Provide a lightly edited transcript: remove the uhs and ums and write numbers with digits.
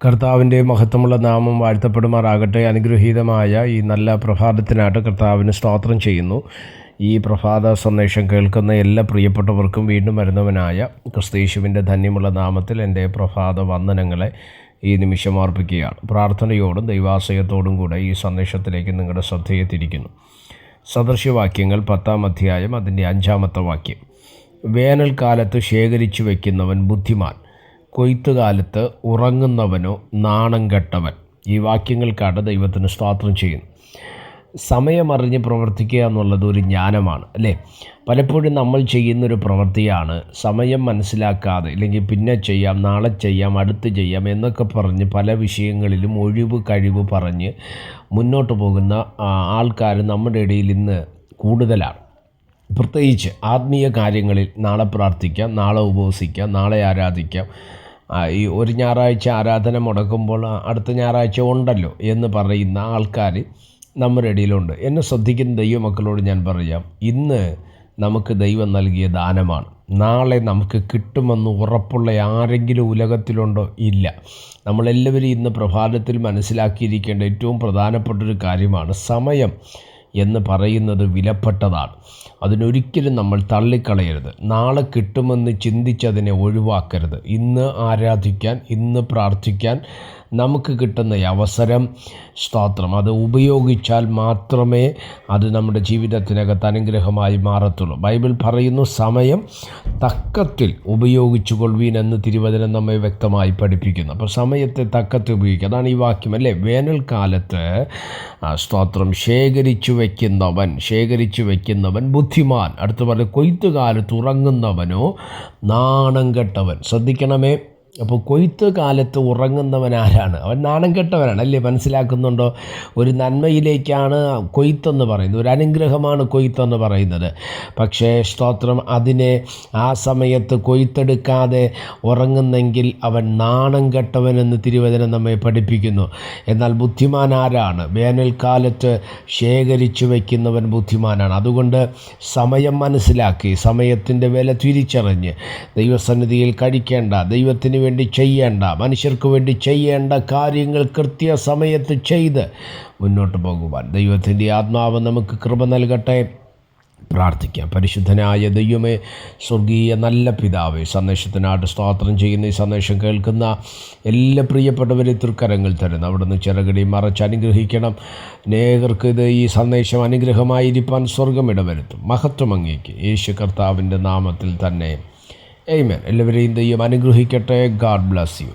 കർത്താവിൻ്റെ മഹത്വമുള്ള നാമം വാഴ്ത്തപ്പെടുമാറാകട്ടെ. അനുഗ്രഹീതമായ ഈ നല്ല പ്രഭാതത്തിനായിട്ട് കർത്താവിന് സ്തോത്രം ചെയ്യുന്നു. ഈ പ്രഭാത സന്ദേശം കേൾക്കുന്ന എല്ലാ പ്രിയപ്പെട്ടവർക്കും വീണ്ടും വരുന്നവനായ ക്രിസ്തയേശുവിൻ്റെ ധന്യമുള്ള നാമത്തിൽ എൻ്റെ പ്രഭാത വന്ദനങ്ങളെ ഈ നിമിഷം അർപ്പിക്കുകയാണ്. പ്രാർത്ഥനയോടും ദൈവാശ്രയത്തോടും കൂടെ ഈ സന്ദേശത്തിലേക്ക് നിങ്ങളുടെ ശ്രദ്ധയെ തിരിക്കുന്നു. സദൃശ്യവാക്യങ്ങൾ 10-ാം അധ്യായം അതിൻ്റെ 5-ാമത്തെ വാക്യം. വേനൽക്കാലത്ത് ശേഖരിച്ചു വയ്ക്കുന്നവൻ ബുദ്ധിമാൻ, കൊയ്ത്തുകാലത്ത് ഉറങ്ങുന്നവനോ നാണം കെട്ടവൻ. ഈ വാക്യങ്ങൾക്കാണ് ദൈവത്തിന് സ്തോത്രം ചെയ്യുന്നു. സമയമറിഞ്ഞ് പ്രവർത്തിക്കുക എന്നുള്ളത് ഒരു ജ്ഞാനമാണ്, അല്ലേ? പലപ്പോഴും നമ്മൾ ചെയ്യുന്നൊരു പ്രവൃത്തിയാണ് സമയം മനസ്സിലാക്കാതെ, അല്ലെങ്കിൽ പിന്നെ ചെയ്യാം, നാളെ ചെയ്യാം, അടുത്ത് ചെയ്യാം എന്നൊക്കെ പറഞ്ഞ് പല വിഷയങ്ങളിലും ഒഴിവ് കഴിവ് പറഞ്ഞ് മുന്നോട്ട് പോകുന്ന ആൾക്കാർ നമ്മുടെ ഇടയിൽ ഇന്ന് കൂടുതലാണ്. പ്രത്യേകിച്ച് ആത്മീയ കാര്യങ്ങളിൽ നാളെ പ്രാർത്ഥിക്കാം, നാളെ ഉപവസിക്കാം, നാളെ ആരാധിക്കാം, ഈ ഒരു ഞായറാഴ്ച ആരാധന മുടക്കുമ്പോൾ അടുത്ത ഞായറാഴ്ച ഉണ്ടല്ലോ എന്ന് പറയുന്ന ആൾക്കാർ നമ്മുടെ ഇടയിലുണ്ട്. എന്നെ ശ്രദ്ധിക്കുന്ന ദൈവമക്കളോട് ഞാൻ പറയാം, ഇന്ന് നമുക്ക് ദൈവം നൽകിയ ദാനമാണ്. നാളെ നമുക്ക് കിട്ടുമെന്ന് ഉറപ്പുള്ള ആരെങ്കിലും ഉലകത്തിലുണ്ടോ? ഇല്ല. നമ്മളെല്ലാവരും ഇന്ന് പ്രഭാതത്തിൽ മനസ്സിലാക്കിയിരിക്കേണ്ട ഏറ്റവും പ്രധാനപ്പെട്ടൊരു കാര്യമാണ്, സമയം എന്ന് പറയുന്നത് വിലപ്പെട്ടതാണ്. അതിനൊരിക്കലും നമ്മൾ തള്ളിക്കളയരുത്. നാളെ കിട്ടുമെന്ന് ചിന്തിച്ചതിനെ ഒഴിവാക്കരുത്. ഇന്ന് ആരാധിക്കാൻ, ഇന്ന് പ്രാർത്ഥിക്കാൻ നമുക്ക് കിട്ടുന്ന അവസരം, സ്തോത്രം, അത് ഉപയോഗിച്ചാൽ മാത്രമേ അത് നമ്മുടെ ജീവിതത്തിനകത്ത് അനുഗ്രഹമായി മാറത്തുള്ളൂ. ബൈബിൾ പറയുന്നു, സമയം തക്കത്തിൽ ഉപയോഗിച്ചു കൊള്ളുവീൻ എന്ന് തിരുവചനം നമ്മെ വ്യക്തമായി പഠിപ്പിക്കുന്നു. അപ്പോൾ സമയത്തെ തക്കത്തിൽ ഉപയോഗിക്കുക, അതാണ് ഈ വാക്യം, അല്ലേ? വേനൽക്കാലത്ത് സ്തോത്രം ശേഖരിച്ചു വയ്ക്കുന്നവൻ ബുദ്ധിമാൻ. അടുത്ത് പറഞ്ഞ കൊയ്ത്തുകാലത്ത് ഉറങ്ങുന്നവനോ നാണം കെട്ടവൻ. ശ്രദ്ധിക്കണമേ. അപ്പോൾ കൊയ്ത്ത് കാലത്ത് ഉറങ്ങുന്നവൻ ആരാണ്? അവൻ നാണം കെട്ടവനാണ്, അല്ലേ? മനസ്സിലാക്കുന്നുണ്ടോ? ഒരു നന്മയിലേക്കാണ് കൊയ്ത്തെന്ന് പറയുന്നത്, ഒരു അനുഗ്രഹമാണ് കൊയ്ത്തെന്ന് പറയുന്നത്. പക്ഷേ സ്തോത്രം, അതിനെ ആ സമയത്ത് കൊയ്ത്തെടുക്കാതെ ഉറങ്ങുന്നെങ്കിൽ അവൻ നാണം കെട്ടവനെന്ന് തിരുവചനം നമ്മെ പഠിപ്പിക്കുന്നു. എന്നാൽ ബുദ്ധിമാൻ ആരാണ്? വേനൽക്കാലത്ത് ശേഖരിച്ചു വയ്ക്കുന്നവൻ ബുദ്ധിമാനാണ്. അതുകൊണ്ട് സമയം മനസ്സിലാക്കി, സമയത്തിൻ്റെ വില തിരിച്ചറിഞ്ഞ് ദൈവസന്നിധിയിൽ കഴിക്കേണ്ട, ദൈവത്തിന് വേണ്ടി ചെയ്യേണ്ട, മനുഷ്യർക്ക് വേണ്ടി ചെയ്യേണ്ട കാര്യങ്ങൾ കൃത്യസമയത്ത് ചെയ്ത് മുന്നോട്ട് പോകുവാൻ ദൈവത്തിൻ്റെ ആത്മാവ് നമുക്ക് കൃപ നൽകട്ടെ. പ്രാർത്ഥിക്കാം. പരിശുദ്ധനായ ദൈവമേ, സ്വർഗീയ നല്ല പിതാവേ, സന്ദേശത്തിനായിട്ട് സ്തോത്രം ചെയ്യുന്ന ഈ സന്ദേശം കേൾക്കുന്ന എല്ലാ പ്രിയപ്പെട്ടവരെ തൃക്കരങ്ങൾ തരുന്നു. അവിടുന്ന് ചിറകടി മറച്ച് അനുഗ്രഹിക്കണം. അനേകർക്ക് ഇത് ഈ സന്ദേശം അനുഗ്രഹമായിരിക്കാൻ സ്വർഗം ഇടവരുത്തും. മഹത്വം അങ്ങേക്ക് യേശു കർത്താവിൻ്റെ നാമത്തിൽ തന്നെ. ആമേൻ. എല്ലാവരെയും ദൈവം അനുഗ്രഹിക്കട്ടെ. God bless you.